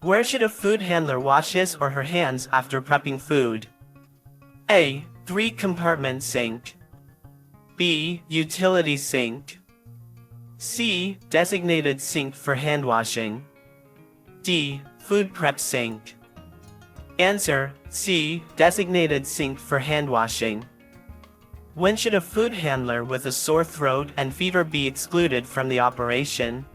Where should a food handler wash his or her hands after prepping food? A. 3-compartment sink. B. Utility sink. C. Designated sink for hand washing. D. Food prep sink. Answer: C. Designated sink for hand washing. When should a food handler with a sore throat and fever be excluded from the operation?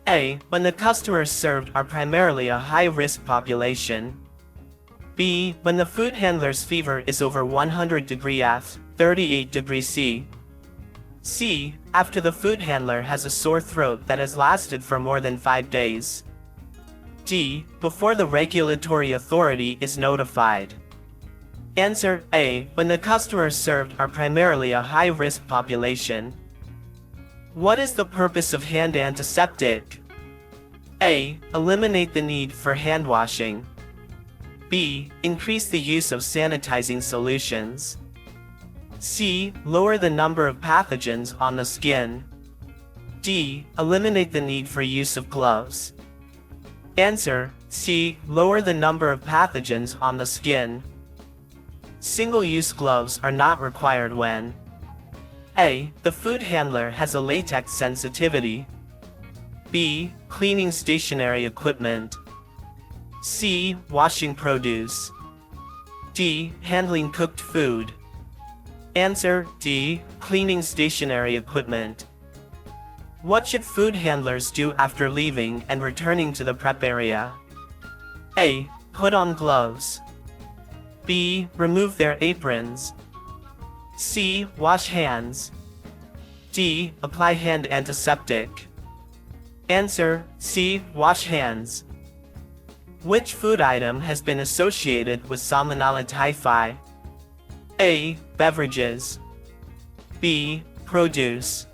A. When the customers served are primarily a high-risk population. B. When the food handler's fever is over 100 degrees F, 38 degrees C. C. After the food handler has a sore throat that has lasted for more than 5 days. D. Before the regulatory authority is notified. Answer: A. When the customers served are primarily a high-risk population. What is the purpose of hand antiseptic? A. Eliminate the need for hand washing. B. Increase the use of sanitizing solutions. C. Lower the number of pathogens on the skin. D. Eliminate the need for use of gloves. Answer: C. Lower the number of pathogens on the skin. Single-use gloves are not required when A. The food handler has a latex sensitivity. B. Cleaning stationary equipment. C. Washing produce. D. Handling cooked food. Answer: D. Cleaning stationary equipment. What should food handlers do after leaving and returning to the prep area? A. Put on gloves. B. Remove their aprons. C. Wash hands. D. Apply hand antiseptic. Answer: C. Wash hands. Which food item has been associated with Salmonella typhi? A. Beverages. B. Produce.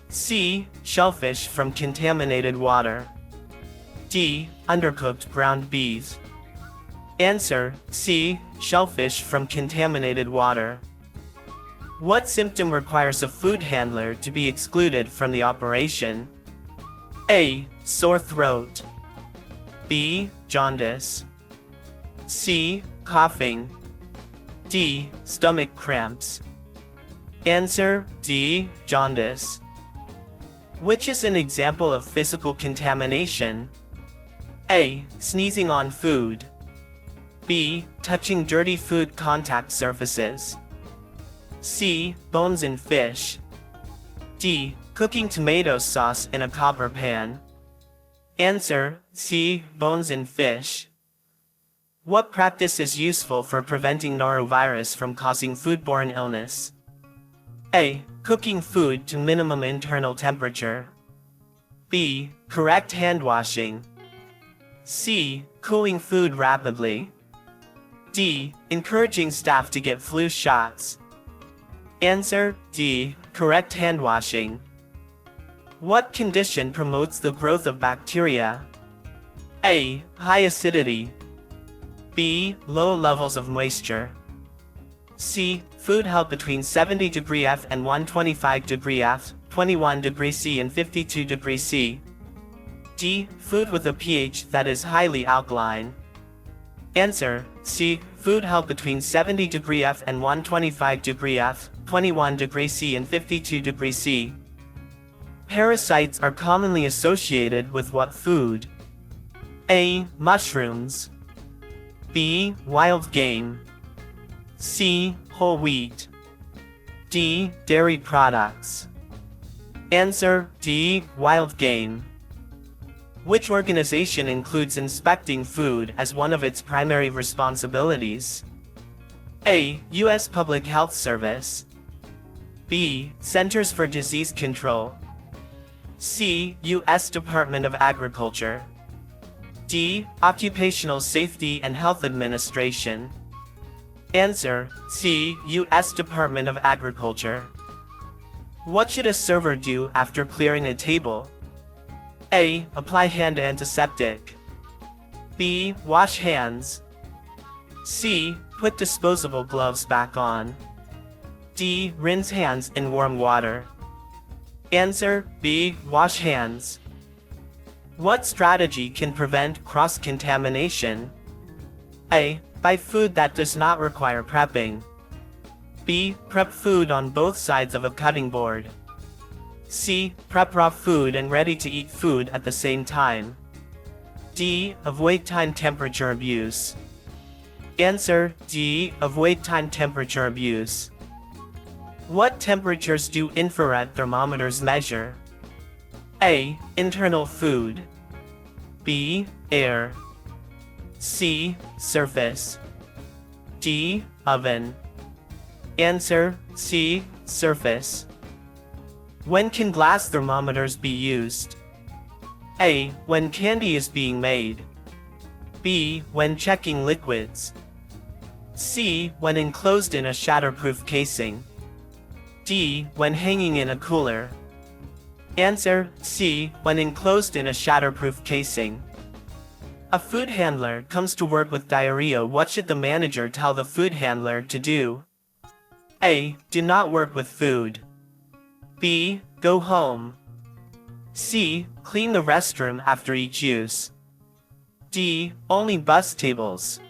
C. Shellfish from contaminated water. D. Undercooked ground beef. Answer: C. Shellfish from contaminated water. What symptom requires a food handler to be excluded from the operation? A. Sore throat. B. Jaundice. C. Coughing. D. Stomach cramps. Answer: D. Jaundice. Which is an example of physical contamination? A. Sneezing on food. B. Touching dirty food contact surfaces. C. Bones in fish. D. Cooking tomato sauce in a copper pan. Answer: C. Bones in fish. What practice is useful for preventing norovirus from causing foodborne illness? A. Cooking food to minimum internal temperature. B. Correct hand washing. C. Cooling food rapidly. D. Encouraging staff to get flu shots. Answer: D. Correct hand washing. What condition promotes the growth of bacteria? A. High acidity. B. Low levels of moisture. C. Food held between 70 degrees F and 125 degrees F, 21 degrees C and 52 degrees C. D. Food with a pH that is highly alkaline. Answer: C. Food held between 70 degrees F and 125 degrees F, 21 degrees C and 52 degrees C. Parasites are commonly associated with what food? A. Mushrooms. B. Wild game. C. Whole wheat. D. Dairy products. Answer: D. Wild game. Which organization includes inspecting food as one of its primary responsibilities? A. U.S. Public Health Service. B. Centers for Disease Control. C. U.S. Department of Agriculture. D. Occupational Safety and Health Administration. Answer: C. U.S. Department of Agriculture. What should a server do after clearing a table? A. Apply hand antiseptic. B. Wash hands. C. Put disposable gloves back on. D. Rinse hands in warm water. Answer: B. Wash hands. What strategy can prevent cross-contamination? A. Buy food that does not require prepping. B. Prep food on both sides of a cutting board. C. Prep raw food and ready-to-eat food at the same time. D. Avoid time temperature abuse. Answer D. Avoid time temperature abuse. What temperatures do infrared thermometers measure? A. Internal food. B. Air. C. Surface. D. Oven. Answer C. Surface. When can glass thermometers be used? A. When candy is being made. B. When checking liquids. C. When enclosed in a shatterproof casing. D. When hanging in a cooler. Answer C. When enclosed in a shatterproof casing. A food handler comes to work with diarrhea. What should the manager tell the food handler to do? A. Do not work with food. B. Go home. C. Clean the restroom after each use. D. Only bus tables.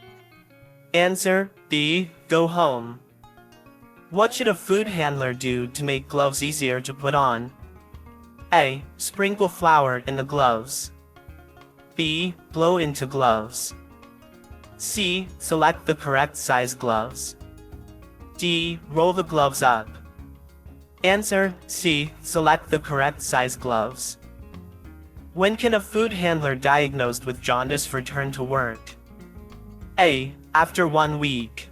Answer B. Go home. What should a food handler do to make gloves easier to put on? A. Sprinkle flour in the gloves. B. Blow into gloves. C. Select the correct size gloves. D. Roll the gloves up. Answer C. Select the correct size gloves. When can a food handler diagnosed with jaundice return to work? A. After 1 week.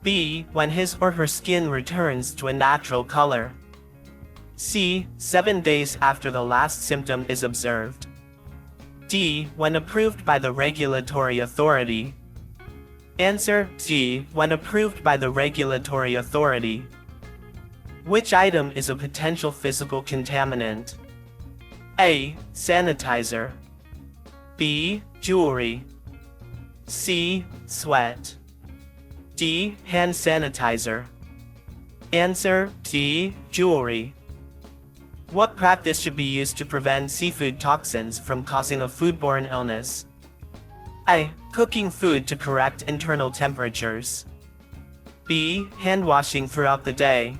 B. When his or her skin returns to a natural color. C. 7 days after the last symptom is observed. D. When approved by the regulatory authority. Answer D. When approved by the regulatory authority. Which item is a potential physical contaminant? A. Sanitizer. B. Jewelry. C. Sweat. D. Hand sanitizer. Answer D. Jewelry. What practice should be used to prevent seafood toxins from causing a foodborne illness? A. Cooking food to correct internal temperatures. B. Hand washing throughout the day.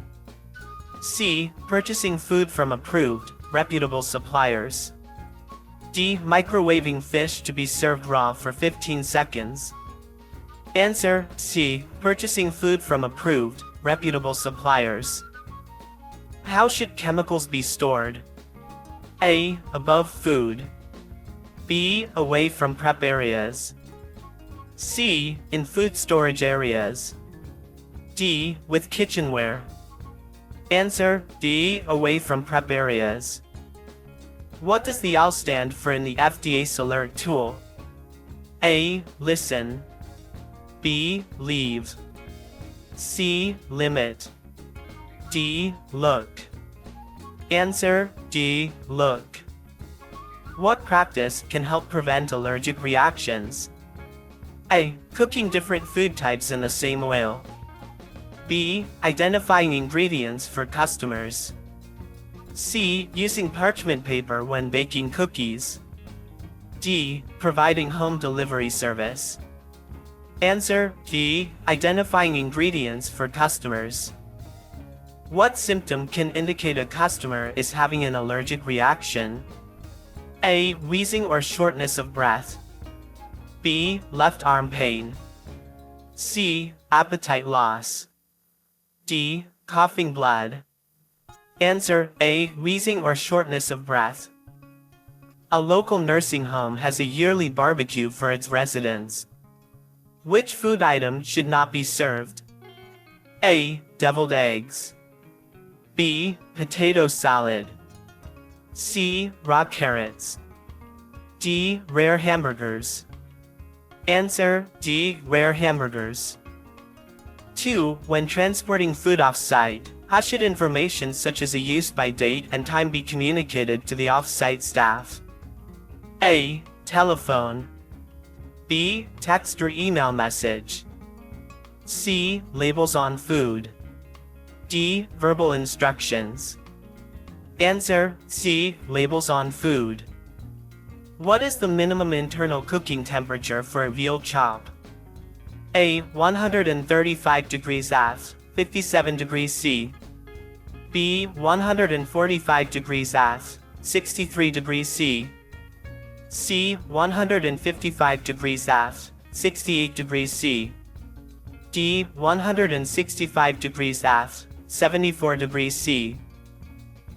C. Purchasing food from approved, reputable suppliers. D. Microwaving fish to be served raw for 15 seconds. Answer C. Purchasing food from approved, reputable suppliers. How should chemicals be stored? A. Above food. B. Away from prep areas. C. In food storage areas. D. With kitchenware. Answer D. Away from prep areas. What does the OWL stand for in the FDA's alert tool? A. Listen. B. Leave. C. Limit. D. Look. Answer D. Look. What practice can help prevent allergic reactions? A. Cooking different food types in the same oil. B. Identifying ingredients for customers. C. Using parchment paper when baking cookies. D. Providing home delivery service. Answer D. Identifying ingredients for customers. What symptom can indicate a customer is having an allergic reaction? A. Wheezing or shortness of breath. B. Left arm pain. C. Appetite loss. D. Coughing blood. Answer A. Wheezing or shortness of breath. A local nursing home has a yearly barbecue for its residents. Which food item should not be served? A. Deviled eggs. B. Potato salad. C. Raw carrots. D. Rare hamburgers. Answer D. Rare hamburgers. 2. When transporting food off-site, how should information such as a use-by date and time be communicated to the off-site staff? A. Telephone. B. Text or email message. C. Labels on food. D. Verbal instructions. Answer C. Labels on food. What is the minimum internal cooking temperature for a veal chop? A. 135 degrees F, 57 degrees C. B. 145 degrees F, 63 degrees C. C. 155 degrees F, 68 degrees C. D. 165 degrees F, 74 degrees C.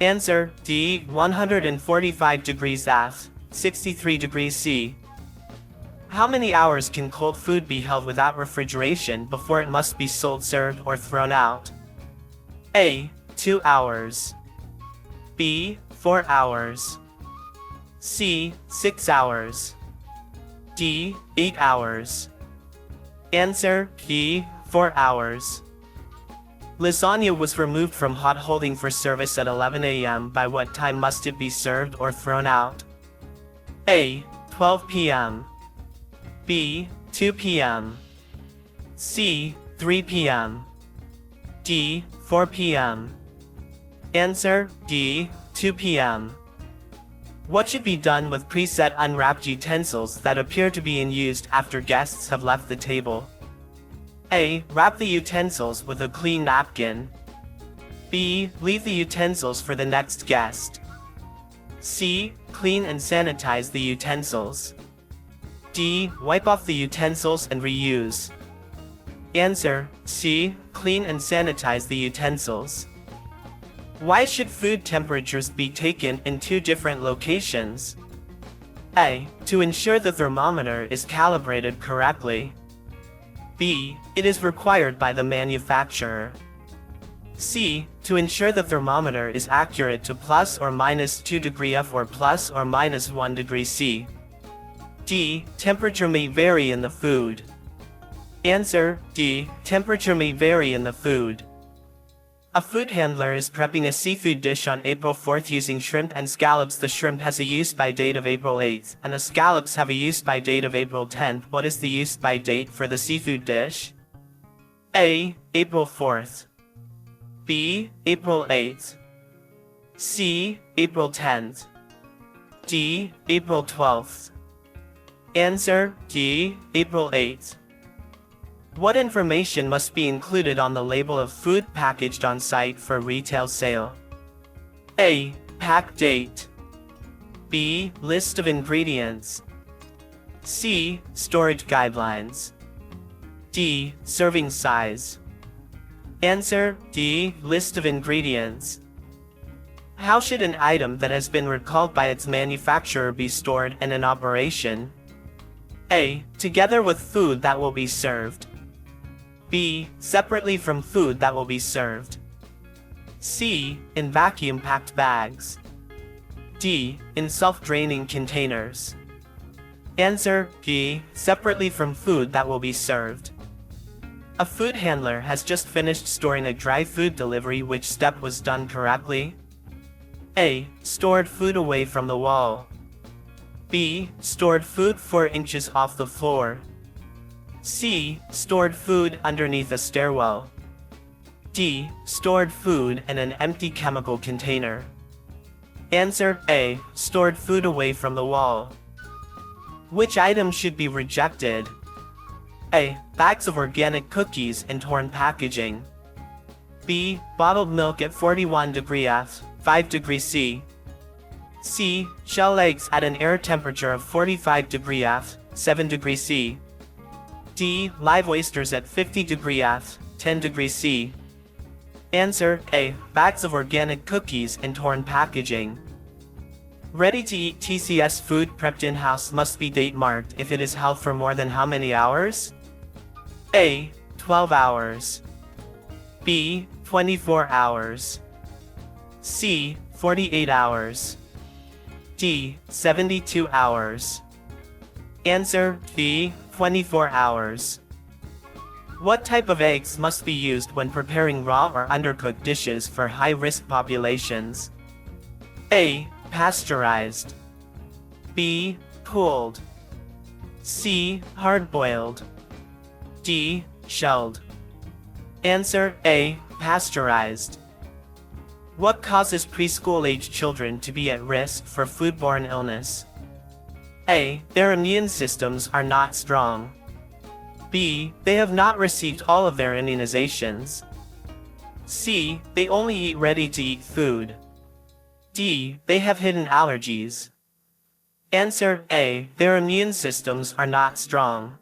Answer: D. 145 degrees F, 63 degrees C. How many hours can cold food be held without refrigeration before it must be sold, served, or thrown out? A. 2 hours. B. 4 hours. C. 6 hours. D. 8 hours. Answer: B. 4 hours. Lasagna was removed from hot holding for service at 11 a.m. By what time must it be served or thrown out? A. 12 p.m. B. 2 p.m. C. 3 p.m. D. 4 p.m. Answer: D. 2 p.m. What should be done with preset unwrapped utensils that appear to be in use after guests have left the table? A. Wrap the utensils with a clean napkin. B. Leave the utensils for the next guest. C. Clean and sanitize the utensils. D. Wipe off the utensils and reuse. Answer: C. Clean and sanitize the utensils. Why should food temperatures be taken in two different locations? A. To ensure the thermometer is calibrated correctly. B. It is required by the manufacturer. C. To ensure the thermometer is accurate to plus or minus 2 degrees F or plus or minus 1 degree C. D. Temperature may vary in the food. Answer: D. Temperature may vary in the food. A food handler is prepping a seafood dish on April 4th using shrimp and scallops. The shrimp has a use-by date of April 8th, and the scallops have a use-by date of April 10th. What is the use-by date for the seafood dish? A. April 4th. B. April 8th. C. April 10th. D. April 12th. Answer: D. April 8th. What information must be included on the label of food packaged on site for retail sale? A. Pack date. B. List of ingredients. C. Storage guidelines. D. Serving size. Answer: D. List of ingredients. How should an item that has been recalled by its manufacturer be stored and in operation? A. Together with food that will be served. B. Separately from food that will be served. C. In vacuum-packed bags. D. In self-draining containers. Answer: B. Separately from food that will be served. A food handler has just finished storing a dry food delivery. Which step was done correctly? A. Stored food away from the wall. B. Stored food 4 inches off the floor. C. Stored food underneath a stairwell. D. Stored food in an empty chemical container. Answer: A. Stored food away from the wall. Which item should be rejected? A. Bags of organic cookies in torn packaging. B. Bottled milk at 41 degrees F, 5 degrees C. C. Shell eggs at an air temperature of 45 degrees F, 7 degrees C. D. Live oysters at 50 degrees F, 10 degrees C. Answer: A. Bags of organic cookies in torn packaging. Ready-to-eat TCS food prepped in-house must be date marked if it is held for more than how many hours? A. 12 hours. B. 24 hours. C. 48 hours. D. 72 hours. Answer: B. 24 hours. What type of eggs must be used when preparing raw or undercooked dishes for high-risk populations? A. Pasteurized. B. Cooled. C. Hard-boiled. D. Shelled. Answer: A. Pasteurized. What causes preschool-age children to be at risk for foodborne illness? A. Their immune systems are not strong. B. They have not received all of their immunizations. C. They only eat ready-to-eat food. D. They have hidden allergies. Answer A. Their immune systems are not strong.